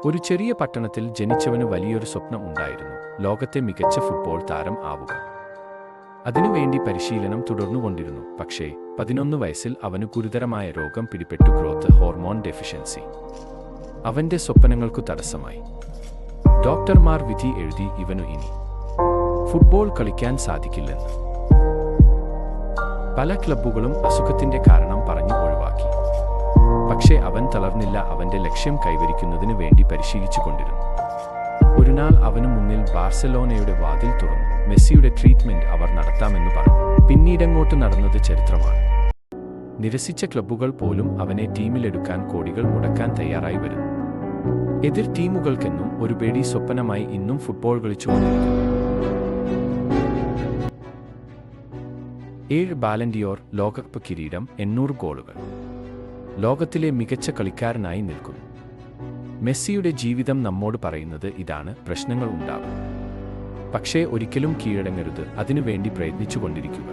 ഒരു ചെറിയ പട്ടണത്തിൽ ജനിച്ചവന് വലിയൊരു സ്വപ്നം ഉണ്ടായിരുന്നു, ലോകത്തെ മികച്ച ഫുട്ബോൾ താരം ആവുക. അതിനുവേണ്ടി പരിശീലനം തുടർന്നുകൊണ്ടിരുന്നു. പക്ഷേ 11 വയസ്സിൽ അവന് ഗുരുതരമായ രോഗം പിടിപെട്ടു, ഗ്രോത്ത് ഹോർമോൺ ഡെഫിഷ്യൻസി. അവന്റെ സ്വപ്നങ്ങൾക്കു തടസ്സമായി. ഡോക്ടർമാർ വിധി എഴുതി, ഇവനു ഇനി ഫുട്ബോൾ കളിക്കാൻ സാധിക്കില്ലെന്ന്. പല ക്ലബ്ബുകളും അസുഖത്തിന്റെ കാരണം പറഞ്ഞു ഒഴിവാക്കി. പക്ഷേ അവൻ തളർന്നില്ല, അവന്റെ ലക്ഷ്യം കൈവരിക്കുന്നതിന് വേണ്ടി പരിശീലിച്ചുകൊണ്ടിരുന്നു. ഒരുനാൾ അവനു മുന്നിൽ ബാർസലോണയുടെ വാതിൽ തുറന്നു. മെസ്സിയുടെ ട്രീറ്റ്മെന്റ് അവർ നടത്താമെന്ന് പറഞ്ഞു. പിന്നീടങ്ങോട്ട് നടന്നത് ചരിത്രമാണ്. നിരസിച്ച ക്ലബ്ബുകൾ പോലും അവനെ ടീമിലെടുക്കാൻ കോടികൾ മുടക്കാൻ തയ്യാറായി വരുന്നു. എതിർ ടീമുകൾക്കെന്നും ഒരു പേടി സ്വപ്നമായി ഇന്നും ഫുട്ബോൾ കളിച്ചുകൊണ്ടിരിക്കുന്നു. 7 ബാലൻഡിയോർ, ലോകകപ്പ് കിരീടം, 800 ഗോളുകൾ. ലോകത്തിലെ മികച്ച കളിക്കാരനായി നിൽക്കുന്നു. മെസ്സിയുടെ ജീവിതം നമ്മോട് പറയുന്നത് ഇതാണ്: പ്രശ്നങ്ങൾ ഉണ്ടാകും, പക്ഷേ ഒരിക്കലും കീഴടങ്ങരുത്, അതിനുവേണ്ടി പ്രയത്നിച്ചുകൊണ്ടിരിക്കുക.